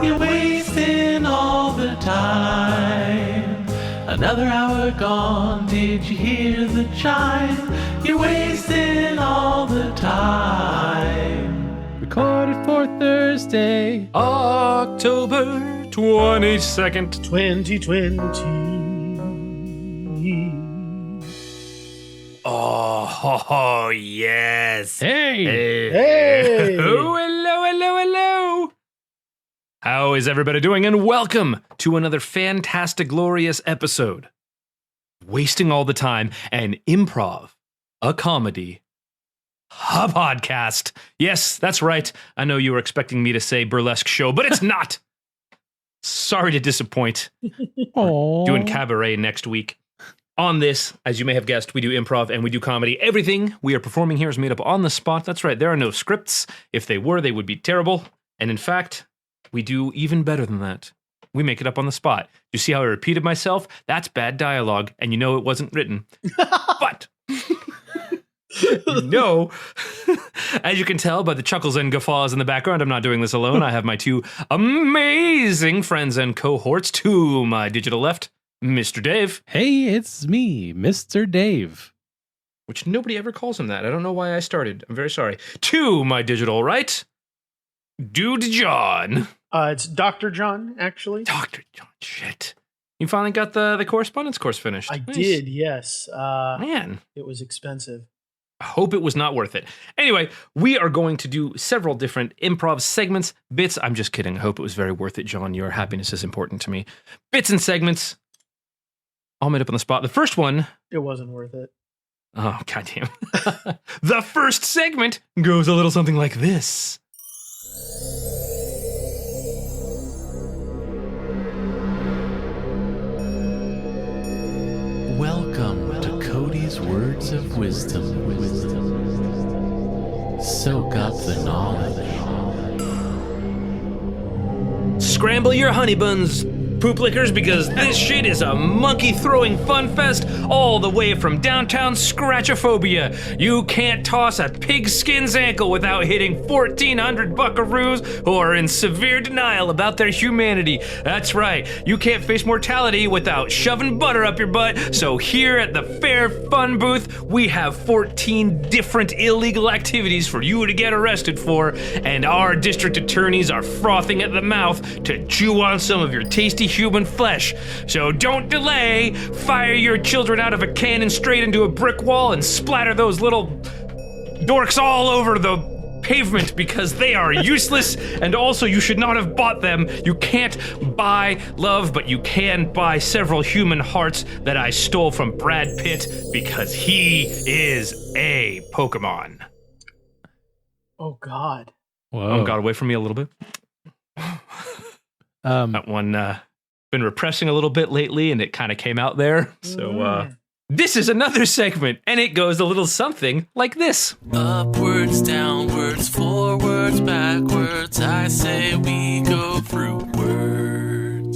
You're wasting all the time. Another hour gone, did you hear the chime? You're wasting all the time. Recorded for Thursday, October 22nd, 2020. Oh, yes. Hey. Oh, hello. How is everybody doing? And welcome to another fantastic, glorious episode. Wasting all the time, an improv, a comedy, a podcast. Yes, that's right. I know you were expecting me to say burlesque show, but it's not. Sorry to disappoint. We're doing cabaret next week. On this, as you may have guessed, we do improv and we do comedy. Everything we are performing here is made up on the spot. That's right, there are no scripts. If they were, they would be terrible. And in fact, we do even better than that. We make it up on the spot. You see how I repeated myself? That's bad dialogue, and you know it wasn't written. But, no, as you can tell by the chuckles and guffaws in the background, I'm not doing this alone. I have my two amazing friends and cohorts to my digital left. Mr. Dave. Hey, it's me, Mr. Dave. Which nobody ever calls him that. I don't know why I started. I'm very sorry. To my digital right, Dude John. It's Dr. John, actually. Dr. John, shit. You finally got the correspondence course finished. I did, yes. Man. It was expensive. I hope it was not worth it. Anyway, we are going to do several different improv segments, bits. I'm just kidding. I hope it was very worth it, John. Your happiness is important to me. Bits and segments. All made up on the spot. The first one... It wasn't worth it. Oh, goddamn. The first segment goes a little something like this. Welcome to Cody's Words of Wisdom. Soak up the knowledge. Scramble your honey buns, poop lickers, because this shit is a monkey-throwing fun fest all the way from downtown Scratchophobia. You can't toss a pigskin's ankle without hitting 1,400 buckaroos who are in severe denial about their humanity. That's right, you can't face mortality without shoving butter up your butt. So here at the Fair Fun booth, we have 14 different illegal activities for you to get arrested for, and our district attorneys are frothing at the mouth to chew on some of your tasty human flesh. So don't delay, fire your children out of a cannon straight into a brick wall and splatter those little dorks all over the pavement because they are useless, and also you should not have bought them. You can't buy love, but you can buy several human hearts that I stole from Brad Pitt because he is a Pokemon. Oh, God. Whoa. Got away from me a little bit. That one been repressing a little bit lately, and it kind of came out there. So this is another segment, and it goes a little something like this. Upwards, downwards, forwards, backwards. I say we go Fruitwards.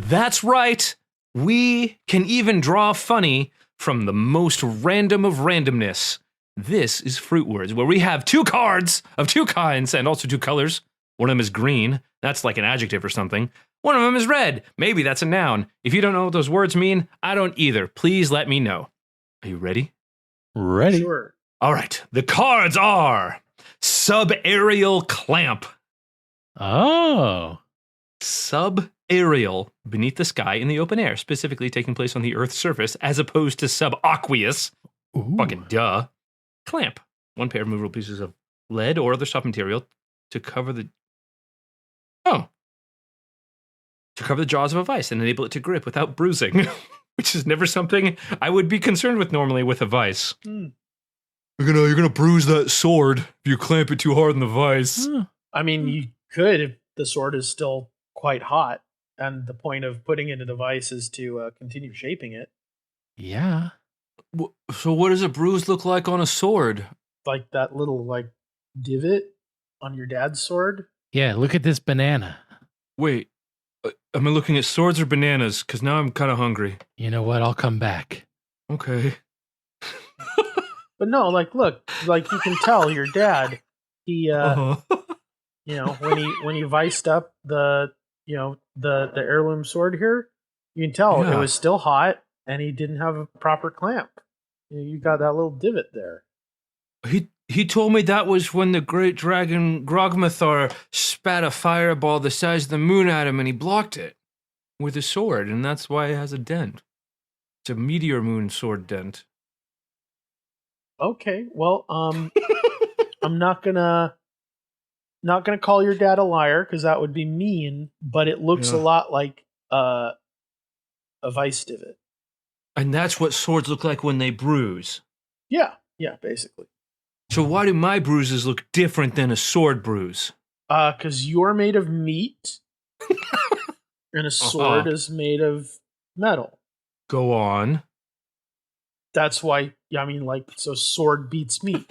That's right. We can even draw funny from the most random of randomness. This is Fruitwards, where we have two cards of two kinds and also two colors. One of them is green. That's like an adjective or something. One of them is red. Maybe that's a noun. If you don't know what those words mean, I don't either. Please let me know. Are you ready? Ready? Sure. All right. The cards are subaerial clamp. Oh. Subaerial, beneath the sky in the open air, specifically taking place on the Earth's surface, as opposed to subaqueous. Ooh. Fucking duh. Clamp. One pair of movable pieces of lead or other soft material to cover the... To cover the jaws of a vice and enable it to grip without bruising, which is never something I would be concerned with normally with a vice. You're gonna bruise that sword if you clamp it too hard in the vice. I mean, you could if the sword is still quite hot, and the point of putting it in a device is to continue shaping it. Yeah. So what does a bruise look like on a sword? Like that little, divot on your dad's sword. Yeah, look at this banana. Wait, am I looking at swords or bananas? Because now I'm kind of hungry. You know what? I'll come back. Okay. But no, look, you can tell your dad, he, when he viced up the the heirloom sword here, you can tell Yeah. it was still hot, and he didn't have a proper clamp. You got that little divot there. He told me that was when the great dragon Grogmathar spat a fireball the size of the moon at him, and he blocked it with his sword, and that's why it has a dent. It's a meteor moon sword dent. Okay, well, I'm not gonna call your dad a liar because that would be mean. But it looks a lot like a vice divot. And that's what swords look like when they bruise. Yeah, basically. So why do my bruises look different than a sword bruise? Because you're made of meat, and a sword is made of metal. Go on. That's why. I mean, so sword beats meat.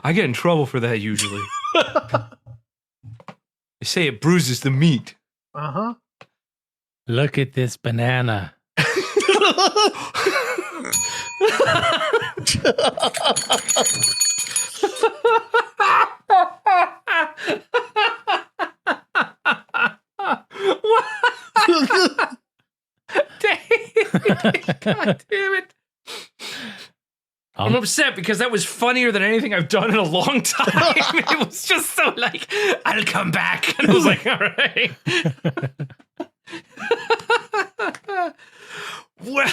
I get in trouble for that usually. They say it bruises the meat. Uh-huh. Look at this banana. God damn it. I'm upset because that was funnier than anything I've done in a long time. It was just so like, I'll come back. And I was like, all right. Well,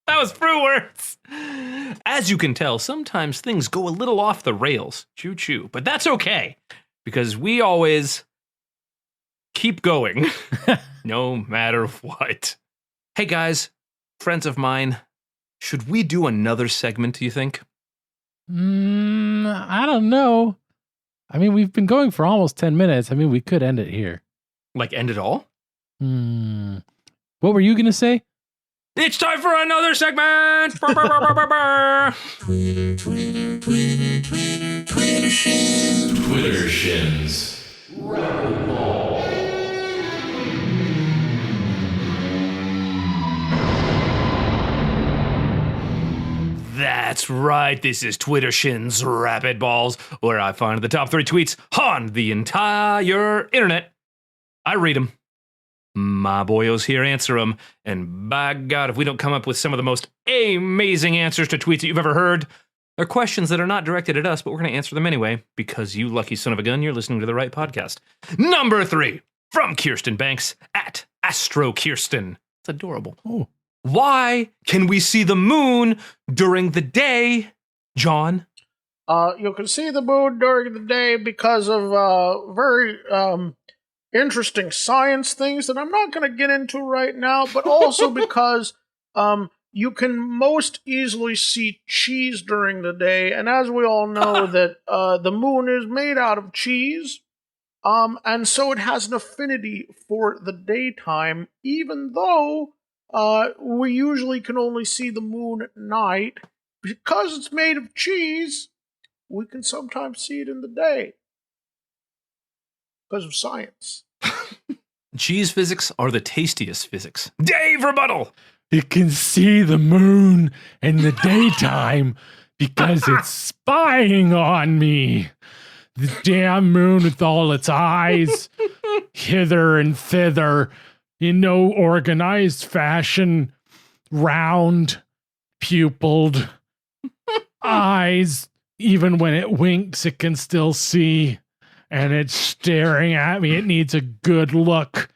that was Fruitwards. As you can tell, sometimes things go a little off the rails. Choo choo. But that's okay, because we always keep going, no matter what. Hey guys, friends of mine, should we do another segment, do you think? I don't know. I mean, we've been going for almost 10 minutes. I mean, we could end it here. Like, end it all? What were you going to say? It's time for another segment! Twitter shins. Rapidballs. That's right, this is Twitter Shins Rapidballs, where I find the top 3 tweets on the entire internet. I read them. My boyos here answer them, and by God, if we don't come up with some of the most amazing answers to tweets that you've ever heard, they're questions that are not directed at us, but we're going to answer them anyway, because you lucky son of a gun, you're listening to the right podcast. Number 3, from Kirsten Banks, at Astro Kirsten. It's adorable. Oh. Why can we see the moon during the day, John? You can see the moon during the day because of very interesting science things that I'm not going to get into right now, but also because you can most easily see cheese during the day, and as we all know that the moon is made out of cheese, and so it has an affinity for the daytime, even though we usually can only see the moon at night. Because it's made of cheese, we can sometimes see it in the day. Because of science. Cheese physics are the tastiest physics. Dave rebuttal! You can see the moon in the daytime because it's spying on me. The damn moon with all its eyes, hither and thither, in no organized fashion, round, pupilled, eyes. Even when it winks, it can still see, and it's staring at me. It needs a good look.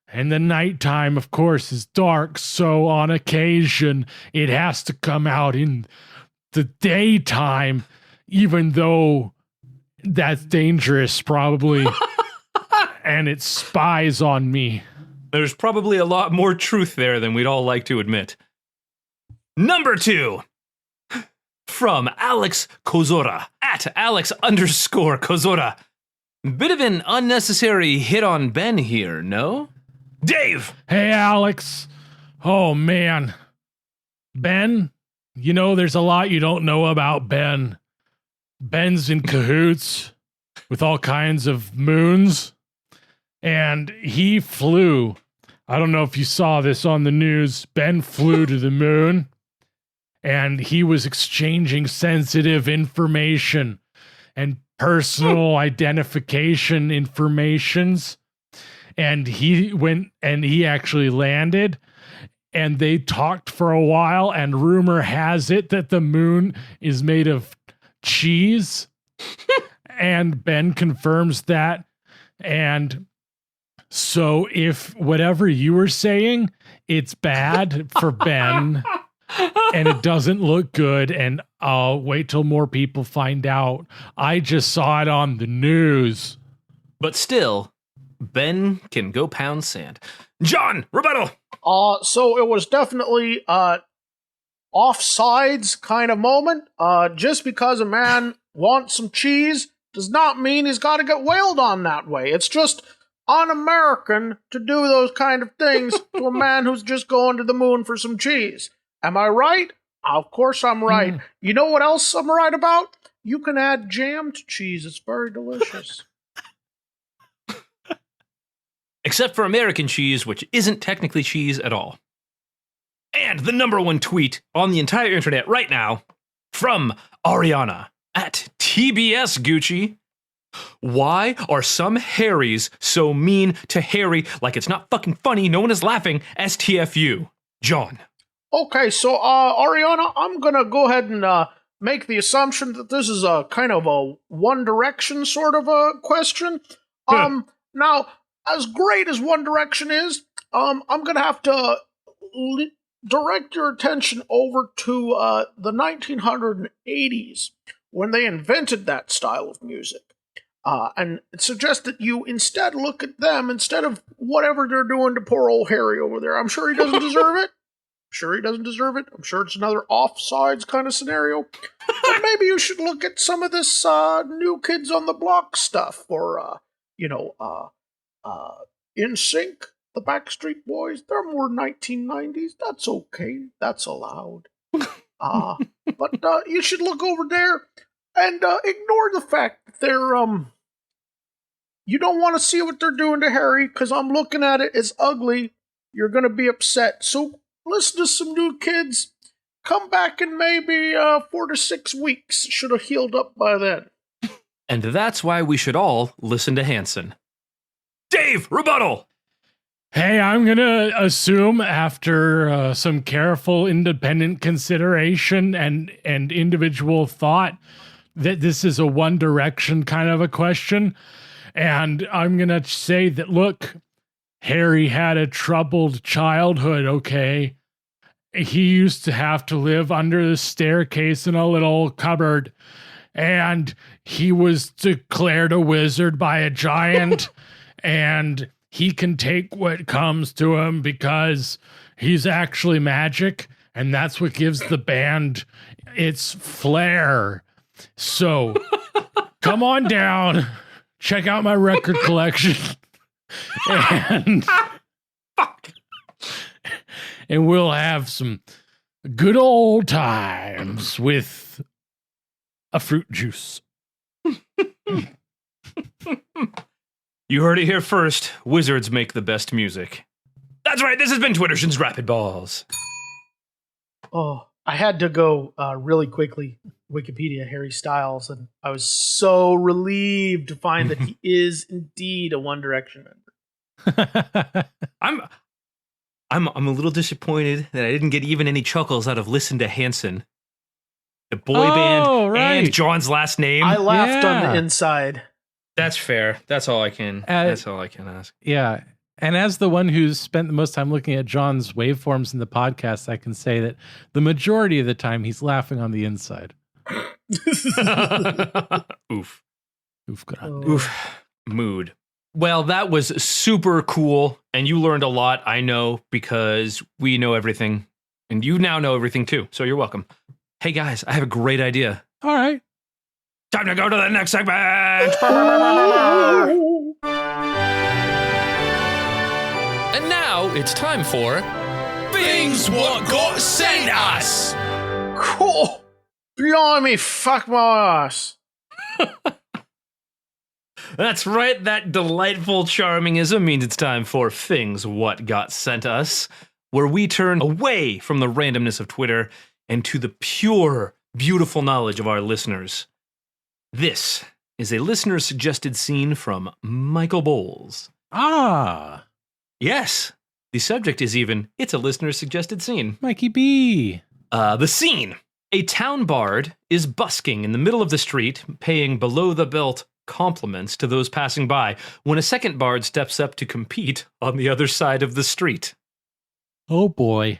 And the nighttime, of course, is dark, so on occasion, it has to come out in the daytime, even though that's dangerous, probably. And it spies on me. There's probably a lot more truth there than we'd all like to admit. Number 2, from Alex Kozora, at Alex_Kozora. Bit of an unnecessary hit on Ben here, no? Dave! Hey, Alex. Oh, man. Ben, there's a lot you don't know about Ben. Ben's in cahoots with all kinds of moons, and he flew. I don't know if you saw this on the news. Ben flew to the moon, and he was exchanging sensitive information. and personal identification informations. And he went and he actually landed, and they talked for a while, and rumor has it that the moon is made of cheese. And Ben confirms that. And so if whatever you were saying, it's bad for Ben and it doesn't look good, and I'll wait till more people find out. I just saw it on the news. But still, Ben can go pound sand. John, rebuttal! So it was definitely offsides kind of moment. Just because a man wants some cheese does not mean he's got to get wailed on that way. It's just un-American to do those kind of things to a man who's just going to the moon for some cheese. Am I right? Of course I'm right. You know what else I'm right about? You can add jam to cheese. It's very delicious. Except for American cheese, which isn't technically cheese at all. And the number one tweet on the entire internet right now from Ariana at TBS Gucci. Why are some Harrys so mean to Harry like it's not fucking funny? No one is laughing. STFU. John. Okay, so Ariana, I'm going to go ahead and make the assumption that this is a kind of a One Direction sort of a question. Now, as great as One Direction is, I'm going to have to direct your attention over to the 1980s when they invented that style of music. And suggest that you instead look at them instead of whatever they're doing to poor old Harry over there. I'm sure he doesn't deserve it. I'm sure it's another offsides kind of scenario. But maybe you should look at some of this New Kids on the Block stuff, or In Sync, the Backstreet Boys. They're more 1990s. That's okay. That's allowed. But you should look over there and ignore the fact that they're you don't want to see what they're doing to Harry, because I'm looking at it as ugly. You're going to be upset. So listen to some New Kids. Come back in maybe 4 to 6 weeks. Should have healed up by then. And that's why we should all listen to Hanson. Dave, rebuttal! Hey, I'm going to assume after some careful independent consideration and individual thought that this is a One Direction kind of a question. And I'm going to say that, look, Harry had a troubled childhood, okay? He used to have to live under the staircase in a little cupboard. And he was declared a wizard by a giant. And he can take what comes to him because he's actually magic. And that's what gives the band its flair. So come on down. Check out my record collection. And we'll have some good old times with a fruit juice. You heard it here first. Wizards make the best music. That's right, this has been Twitterson's Rapidballs. Oh, I had to go really quickly. Wikipedia Harry Styles, and I was so relieved to find that he is indeed a One Direction member. I'm a little disappointed that I didn't get even any chuckles out of Listen to Hanson, the boy band, right. and John's last name. I laughed on the inside. That's fair. That's all I can. That's all I can ask. Yeah. And as the one who's spent the most time looking at John's waveforms in the podcast, I can say that the majority of the time he's laughing on the inside. Oof. Oof, good on. Oof. Mood. Well, that was super cool, and you learned a lot, I know, because we know everything, and you now know everything too, so you're welcome. Hey guys, I have a great idea. All right. Time to go to the next segment! And now it's time for Fings What Got Sent Us! Cool. Blimey, fuck my ass. That's right, that delightful charmingism means it's time for Fings What Got Sent Us, where we turn away from the randomness of Twitter and to the pure, beautiful knowledge of our listeners. This is a listener-suggested scene from Michael Bowles. Ah, Yes, the subject is even, it's a listener-suggested scene. Mikey B. The scene. A town bard is busking in the middle of the street, paying below-the-belt compliments to those passing by, when a second bard steps up to compete on the other side of the street. Oh boy.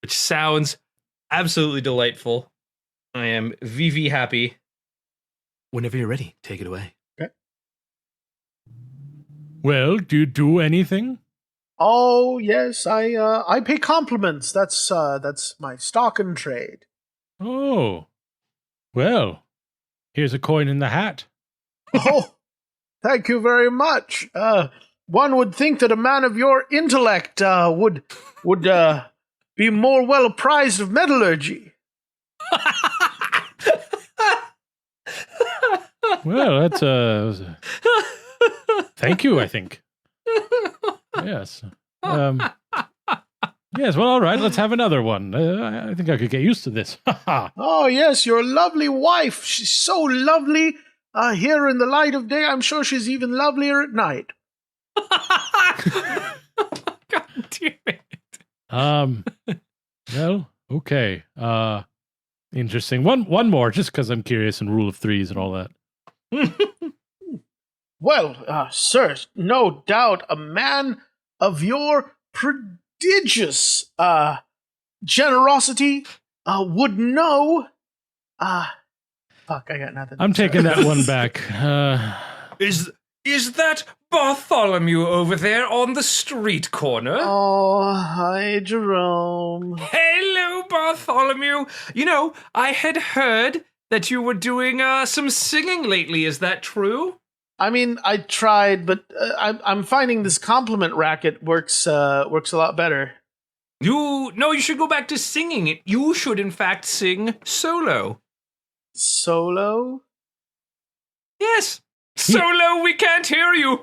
Which sounds absolutely delightful. I am VV happy. Whenever you're ready, take it away. Well, do you do anything? Oh yes, I pay compliments. That's my stock and trade. Oh. Well, here's a coin in the hat. Oh, thank you very much. One would think that a man of your intellect would be more well apprised of metallurgy. Well, that's thank you, I think. Yes. Yes, well, all right, let's have another one. I think I could get used to this. Oh yes, your lovely wife. She's so lovely here in the light of day. I'm sure she's even lovelier at night. God damn it. Well, okay. Interesting. One more, just because I'm curious and rule of threes and all that. Well, sir, no doubt a man of your prodigious generosity would know. Fuck, I got nothing. I'm taking that one back. Is that Bartholomew over there on the street corner? Oh, hi, Jerome. Hello, Bartholomew. You know, I had heard that you were doing some singing lately. Is that true? I mean, I tried, but I'm finding this compliment racket works a lot better. You should go back to singing it. You should, in fact, sing solo. Solo? Yes. Solo, we can't hear you.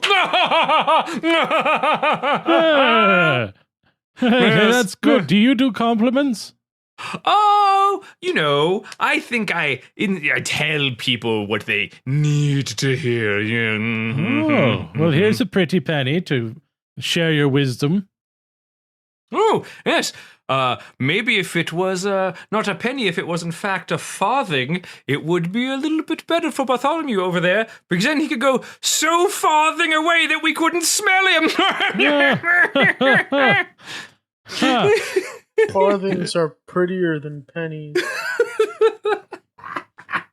That's good. Do you do compliments? Oh, you know, I think I tell people what they need to hear. Oh, well, here's a pretty penny to share your wisdom. Oh, yes. Maybe if it was not a penny, if it was in fact a farthing, it would be a little bit better for Bartholomew over there, because then he could go so farthing away that we couldn't smell him. Farthings are prettier than pennies.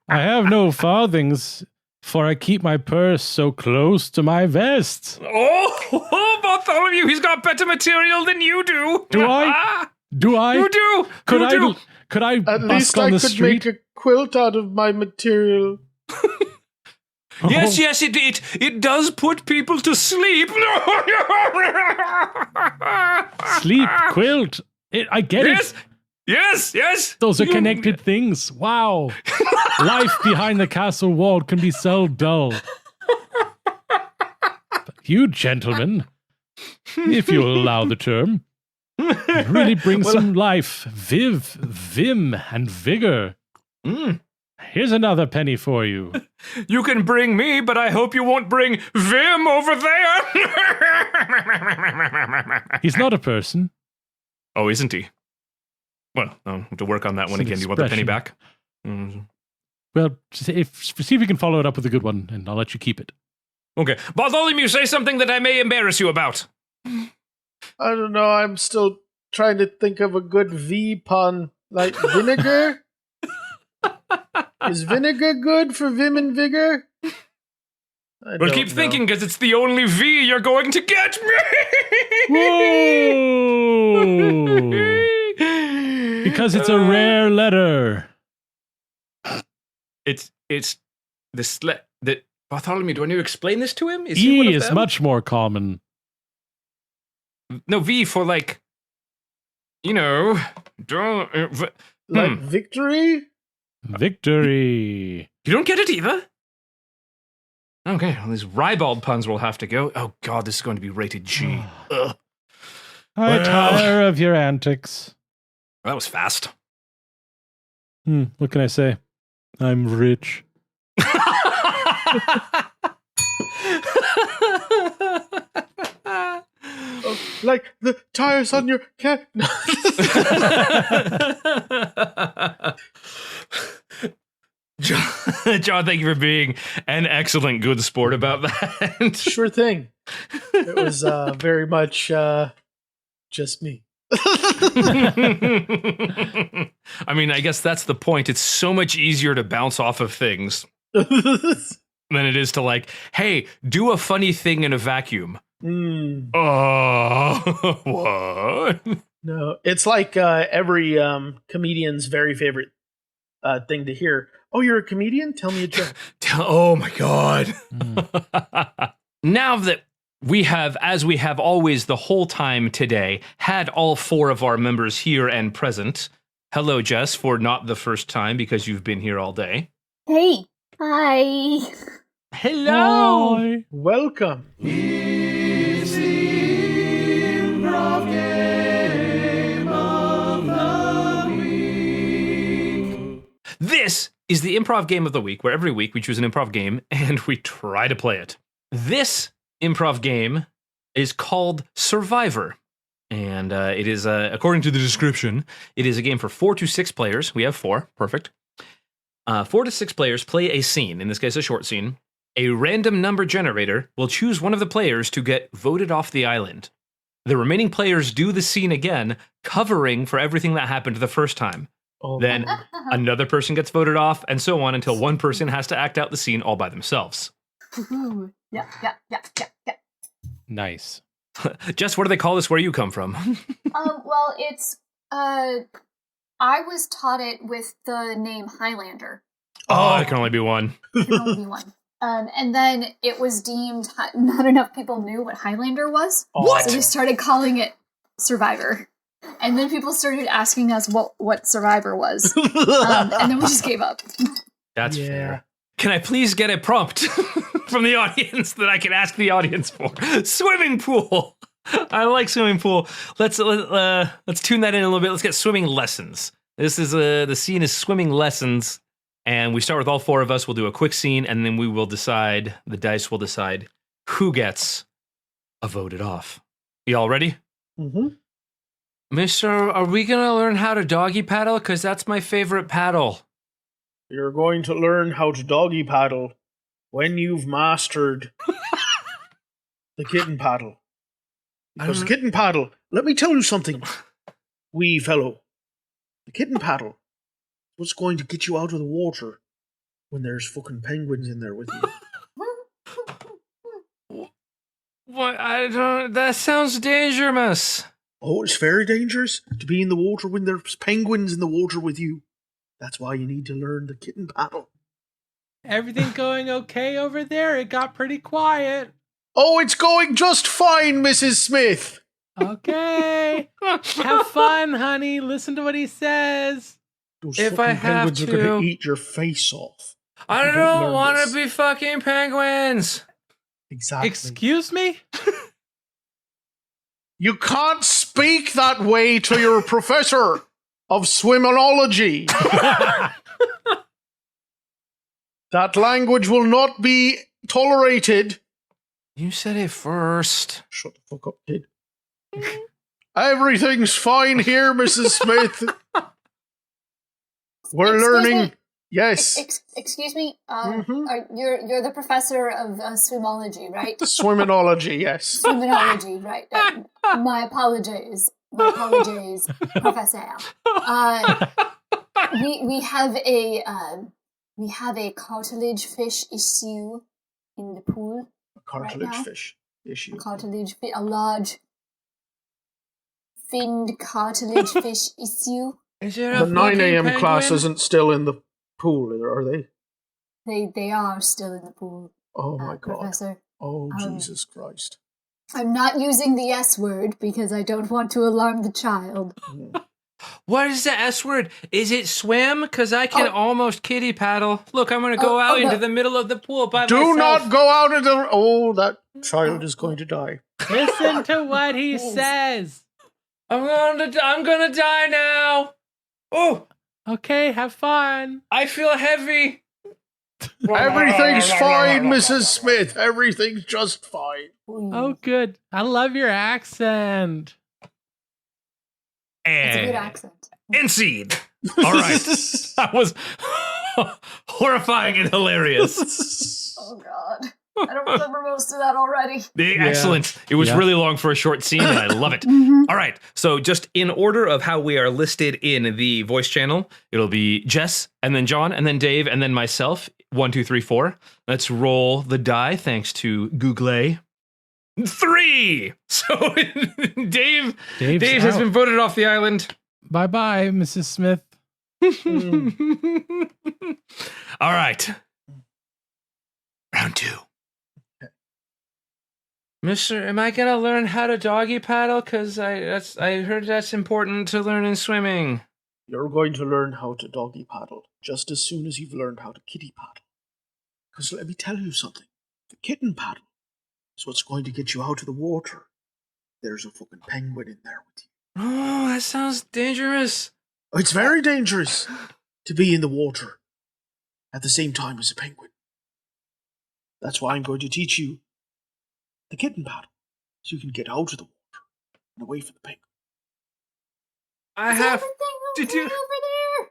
I have no farthings, for I keep my purse so close to my vest. Oh, Bartholomew, he's got better material than you do. Do I? You do. Could you do. Could I At busk least on I the could street? make a quilt out of my material. Yes, it does put people to sleep. Sleep, quilt. I get it. Yes. Those are connected things. Wow. Life behind the castle wall can be so dull. But you gentlemen, if you'll allow the term, really bring some life, vim, and vigor. Here's another penny for you. You can bring me, but I hope you won't bring Vim over there. He's not a person. Oh, isn't he? Well, I'll have to work on that one again. Do you want the penny back? Well, see if we can follow it up with a good one, and I'll let you keep it. Okay. Bartholomew, say something that I may embarrass you about. I don't know. I'm still trying to think of a good V pun. Like vinegar? Is vinegar good for vim and vigor? Well, keep thinking, because it's the only V you're going to get. Whoa! Because it's a rare letter. It's this that Bartholomew. Do I need to explain this to him? Is he one E of is them? much more common. No, V for like, you know, Like victory? Victory. You don't get it either? Okay, well, these ribald puns will have to go. Oh god, this is going to be rated G. Ugh. I tire of your antics. That was fast. What can I say? I'm rich. Like the tires on your cat. John, thank you for being an excellent good sport about that. Sure thing. It was very much just me. I mean, I guess that's the point. It's so much easier to bounce off of things than it is to like, hey, do a funny thing in a vacuum. Oh, what? No, it's like every comedian's very favorite thing to hear. Oh, you're a comedian? Tell me a joke. Oh my God. Now that we have, as we have always the whole time today, had all 4 of our members here and present. Hello, Jess, for not the first time because you've been here all day. Hey. Hi. Hello. Hi. Welcome. It's the Improv Game of the Week. This is the Improv Game of the Week, where every week we choose an improv game and we try to play it. This improv game is called Survivor. And it is, according to the description, it is a game for 4 to 6 players. We have 4. Perfect. 4 to 6 players play a scene, in this case a short scene. A random number generator will choose one of the players to get voted off the island. The remaining players do the scene again, covering for everything that happened the first time. Oh, Then another person gets voted off, and so on until one person has to act out the scene all by themselves. Yeah. Nice. Jess, what do they call this where you come from? Well, it's I was taught it with the name Highlander. Oh, it can only be one. There can only be one. And then it was deemed not enough people knew what Highlander was. What? So they started calling it Survivor. And then people started asking us what Survivor was. And then we just gave up. That's Yeah. fair. Can I please get a prompt from the audience that I can ask the audience for? Swimming pool. I like swimming pool. Let's tune that in a little bit. Let's get swimming lessons. This is the scene is swimming lessons, and we start with all 4 of us. We'll do a quick scene, and then we will decide. The dice will decide who gets voted off. Y'all ready? Mm-hmm. Mister, are we gonna learn how to doggy paddle? Because that's my favorite paddle. You're going to learn how to doggy paddle when you've mastered the kitten paddle. Because the kitten paddle, let me tell you something, wee fellow. The kitten paddle was going to get you out of the water when there's fucking penguins in there with you. What? I don't. That sounds dangerous. Oh, it's very dangerous to be in the water when there's penguins in the water with you. That's why you need to learn the kitten paddle. Everything going okay over there? It got pretty quiet. Oh, it's going just fine, Mrs. Smith. Okay. Have fun, honey. Listen to what he says. Those If fucking I have penguins are going to. to eat your face off. I You don't learn want this. to be fucking penguins. Exactly. Excuse me? You can't speak that way to your professor of swimmonology. That language will not be tolerated. You said it first. Shut the fuck up, kid. Everything's fine here, Mrs. Smith. We're Excuse learning. me? Yes. Excuse me. Mhm. You're the professor of swimology, right? Swimmonology, yes. Swimmonology, right? My apologies. My apologies, Professor. We have a cartilage fish issue in the pool. A cartilage Right now? fish issue. A large finned cartilage fish issue. Is it The 9 a.m. class isn't still in the pool, are they? They are still in the pool. Oh my god. Professor. Oh, Jesus Christ. I'm not using the S word because I don't want to alarm the child. What is the S word? Is it swim? Because I can almost kiddie paddle. Look, I'm going to go out into the middle of the pool by myself. Do not go out into the... Oh, that child is going to die. Listen to what he says. I'm gonna die now. Oh, Okay, have fun. I feel heavy. Everything's fine, Mrs. Smith. Everything's just fine. Oh, good. I love your accent. It's a good And accent. seed. All right. That was horrifying and hilarious. Oh god. I don't remember most of that already. Excellent. It was Yeah. really long for a short scene, and I love it. All right. So just in order of how we are listed in the voice channel, it'll be Jess, and then John, and then Dave, and then myself. 1, 2, 3, 4. Let's roll the die, thanks to Google. 3. So Dave Dave's has out. been voted off the island. Bye-bye, Mrs. Smith. All right. Round 2. Mister, am I gonna learn how to doggy paddle? Cause I heard that's important to learn in swimming. You're going to learn how to doggy paddle just as soon as you've learned how to kitty paddle. Because let me tell you something. The kitten paddle is what's going to get you out of the water. There's a fucking penguin in there with you. Oh, that sounds dangerous. It's very dangerous to be in the water at the same time as a penguin. That's why I'm going to teach you the kitten paddle, so you can get out of the water and away from the penguin. I Is have everything to okay do. over there?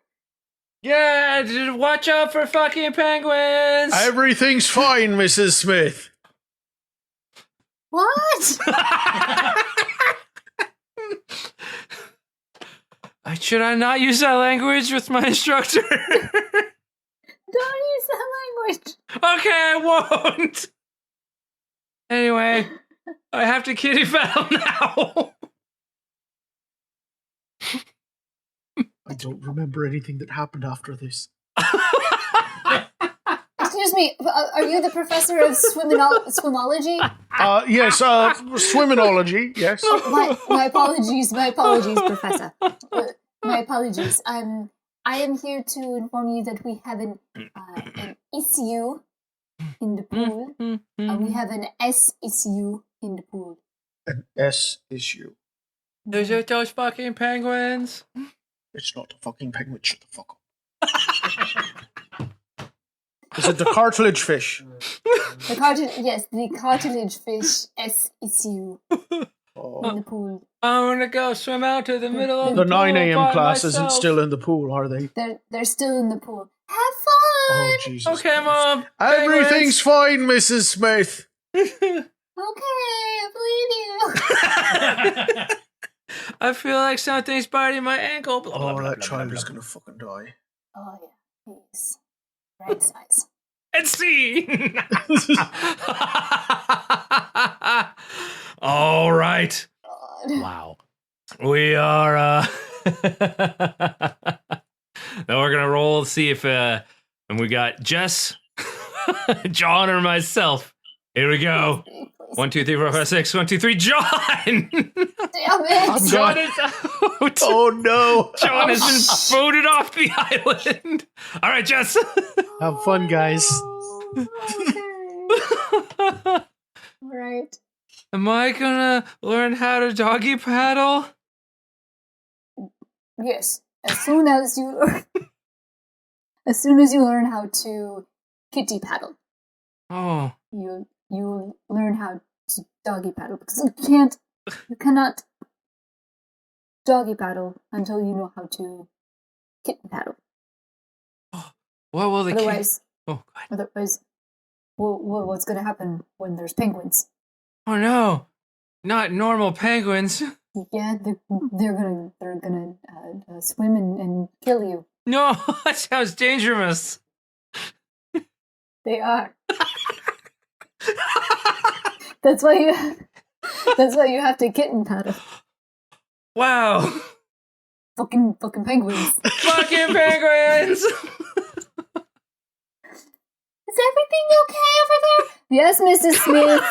Yeah, dude, watch out for fucking penguins. Everything's fine, Mrs. Smith. What? Should I not use that language with my instructor? Don't use that language. Okay, I won't. Anyway, I have to kitty paddle now. I don't remember anything that happened after this. Excuse me, are you the professor of swimology? Yes, swimminology, yes. My apologies, Professor. My apologies. I am here to inform you that we have an issue in the pool. We have an S issue in the pool. An S issue. Is it those fucking penguins? It's not a fucking penguin, shut the fuck up. Is it the cartilage fish? The cartilage fish S issue in the pool. I'm gonna go swim out to the middle of The the 9 pool a.m. by class myself. isn't still in the pool, are they? They're still in the pool. Have fun. Oh, Jesus. Okay, Christ. Mom. Everything's fine, Mrs. Smith. Okay, I believe you. I feel like something's biting my ankle. Blah, blah, Oh, blah, that blah, child blah, is blah. going to fucking die. Oh yeah, he's right size. And see. All right. God. Wow. We are now we're gonna roll, see if and we got Jess, John, or myself. Here we go. Please. 1, 2, 3, 4, 5, 6. 1, 2, 3. John. Damn it! John is out. Oh, no. John has been voted off the island. All right, Jess. Have fun, guys. Okay. Right. Am I gonna learn how to doggy paddle? Yes. As soon as you learn how to kitty paddle, Oh, you'll learn how to doggy paddle, because you cannot doggy paddle until you know how to kitten paddle. what will the kid? Otherwise, Oh, God. what's going to happen when there's penguins? Oh no, not normal penguins. Yeah, they're gonna swim and kill you. No, that sounds dangerous. They are. That's why you have to kitten paddle. Wow. Fucking penguins. Fucking penguins. Is everything okay over there? Yes, Mrs. Smith.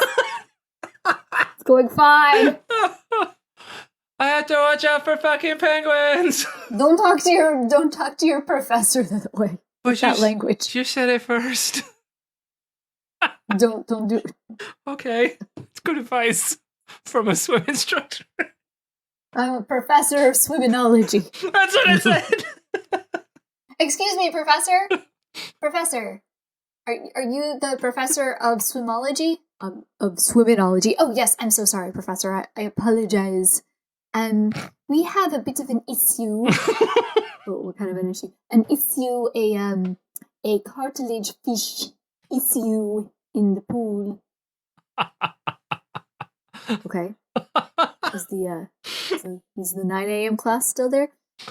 It's going fine. I have to watch out for fucking penguins. Don't talk to your professor that way. But That language. You said it first. Don't do it. Okay, it's good advice from a swim instructor. I'm a professor of swimminology. That's what I said. Excuse me, Professor. Professor, Are you the professor of swimology? Of swiminology. Oh, yes, I'm so sorry, Professor. I apologize. We have a bit of an issue. What kind of an issue? An issue, a cartilage fish issue in the pool. Okay. Is the 9 a.m. class still there?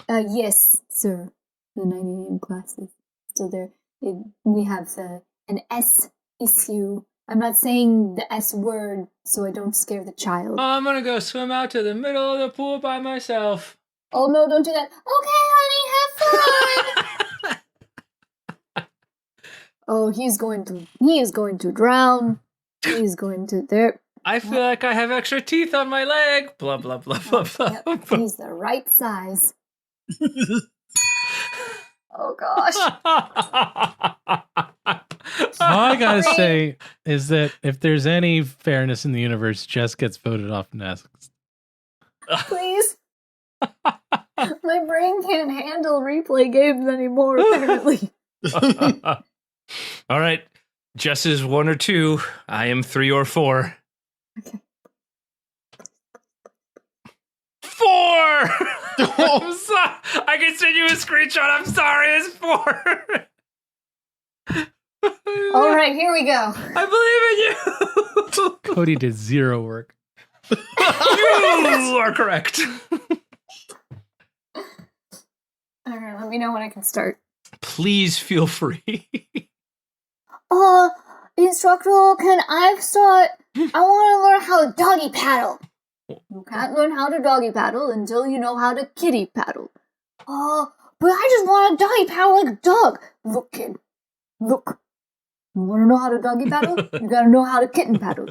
Yes, sir. The 9 a.m. class is still there. We have an S issue. I'm not saying the S word so I don't scare the child. I'm gonna go swim out to the middle of the pool by myself. Oh no, don't do that. Okay, honey, have fun. Oh, he is going to drown. He's going to there. I feel like I have extra teeth on my leg. Blah, blah, blah, blah, blah. Yep, he's the right size. Oh gosh. All I gotta say is that if there's any fairness in the universe, Jess gets voted off next. Please. My brain can't handle replay games anymore, apparently. All right. Jess is 1 or 2. I am 3 or 4. Okay. 4! I'm sorry. I can send you a screenshot. I'm sorry. It's 4. All right, here we go. I believe in you. Cody did zero work. You are correct. All right, let me know when I can start. Please feel free. Instructor, can I start? I want to learn how to doggy paddle. You can't learn how to doggy paddle until you know how to kitty paddle. But I just want to doggy paddle like a dog. Look, kid. Look. You want to know how to doggy paddle? You gotta know how to kitten paddle.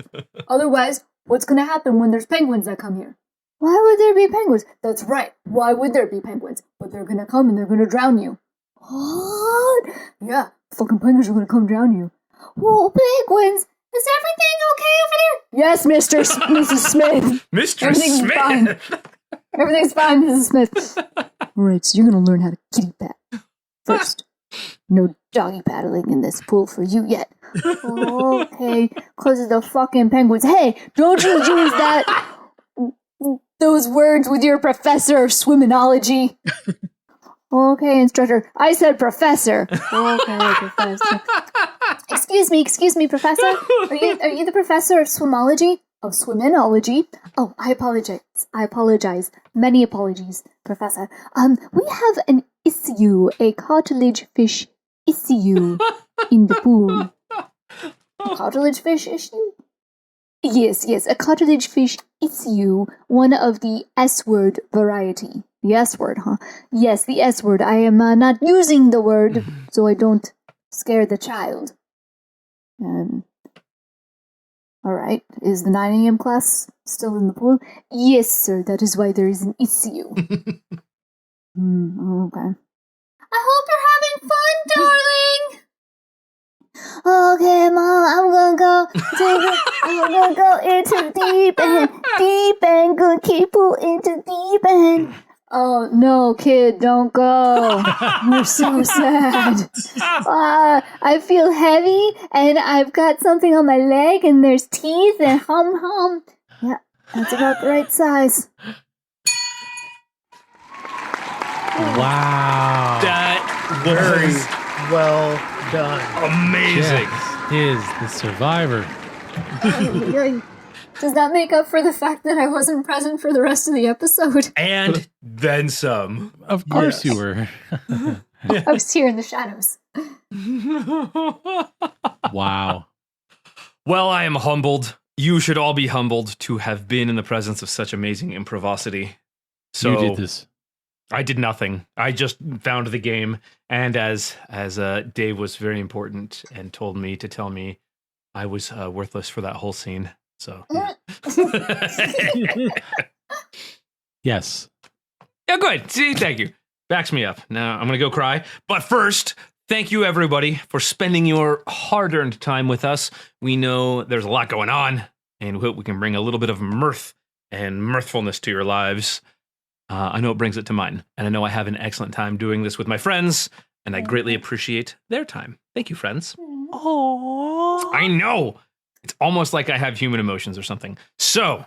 Otherwise, what's gonna happen when there's penguins that come here? Why would there be penguins? That's right. Why would there be penguins? But they're gonna come and they're gonna drown you. What? Yeah, fucking penguins are gonna come drown you. Whoa, penguins! Is everything okay over there? Yes, Mrs. Smith. Mr. Everything's Smith. fine. Everything's fine, Mrs. Smith. Alright, so you're gonna learn how to kitty pat. First. No doggy paddling in this pool for you yet. Okay, because of the fucking penguins. Hey, don't you use those words with your professor of swiminology. Okay, instructor. I said professor. Okay, professor. Excuse me, professor. Are you the professor of swimology? Of swiminology? Oh, I apologize. Many apologies, professor. We have an issue, a cartilage fish issue in the pool. A cartilage fish issue? Yes, a cartilage fish issue, one of the S-word variety. The S-word, huh? Yes, the S-word. I am not using the word, so I don't scare the child. Alright, is the 9 a.m. class still in the pool? Yes, sir, that is why there is an issue. Okay. I hope you're having fun, darling! Okay, Mom, I'm gonna go into deep end, gonna keep pool into deep end. Oh, no, kid, don't go. You're so sad. I feel heavy, and I've got something on my leg, and there's teeth, and hum. Yeah, that's about the right size. Wow. That Very was well done. amazing. Jess is the survivor. Does that make up for the fact that I wasn't present for the rest of the episode? And then some. Of course you were. I was here in the shadows. Wow. Well, I am humbled. You should all be humbled to have been in the presence of such amazing improvosity. So You did this. I did nothing. I just found the game, and as Dave was very important and told me to tell me I was worthless for that whole scene. So Yes. yeah, good. See, thank you. Backs me up. Now I'm gonna go cry. But first, thank you everybody for spending your hard-earned time with us. We know there's a lot going on, and we hope we can bring a little bit of mirth and mirthfulness to your lives. I know it brings it to mine, and I know I have an excellent time doing this with my friends. and I greatly appreciate their time. Thank you, friends. Aww. I know. It's almost like I have human emotions or something. So,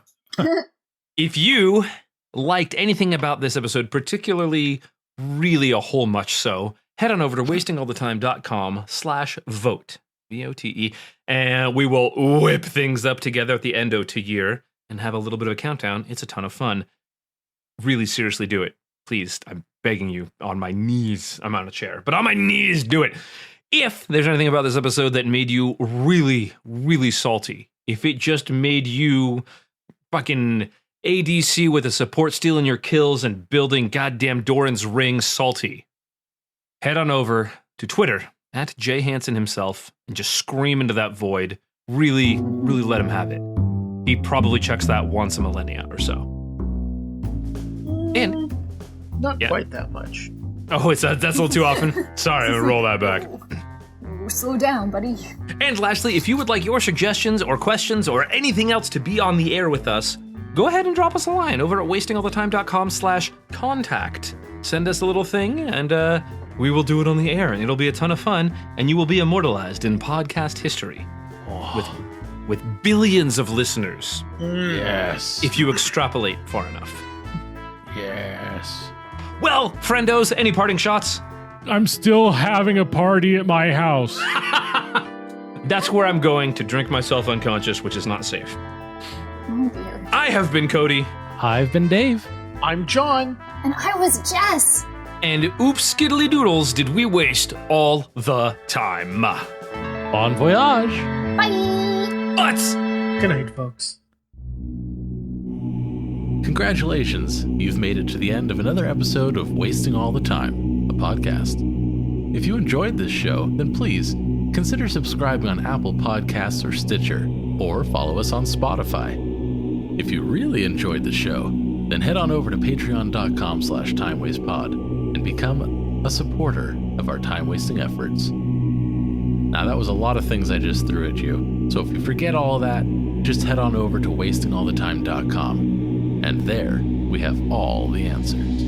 if you liked anything about this episode, particularly really a whole much so, head on over to wastingallthetime.com/vote, VOTE, and we will whip things up together at the end of the year and have a little bit of a countdown. It's a ton of fun. Really seriously do it. Please, I'm begging you on my knees. I'm on a chair, but on my knees, do it. If there's anything about this episode that made you really, really salty, if it just made you fucking ADC with a support stealing your kills and building goddamn Doran's ring salty, head on over to Twitter at Jay Hansen himself and just scream into that void. Really, really let him have it. He probably checks that once a millennia or so. And Not Yeah. quite that much. oh, that's a little too often. Sorry, I'm gonna roll that back. Slow down, buddy. And lastly, if you would like your suggestions or questions or anything else to be on the air with us, go ahead and drop us a line over at wastingallthetime.com/contact. Send us a little thing and we will do it on the air, and it'll be a ton of fun, and you will be immortalized in podcast history with billions of listeners Yes. if you extrapolate far enough. Yes. Well, friendos, any parting shots? I'm still having a party at my house. That's where I'm going to drink myself unconscious, which is not safe. Oh dear. I have been Cody, I've been Dave. I'm John. And I was Jess. and oops skiddly doodles did we waste all the time. Bon voyage. Bye. But Good night, folks. Congratulations, you've made it to the end of another episode of Wasting All the Time, a podcast. If you enjoyed this show, then please consider subscribing on Apple Podcasts or Stitcher, or follow us on Spotify. If you really enjoyed the show, then head on over to patreon.com/timewastepod and become a supporter of our time-wasting efforts. Now, that was a lot of things I just threw at you, so if you forget all that, just head on over to wastingallthetime.com. And there, we have all the answers.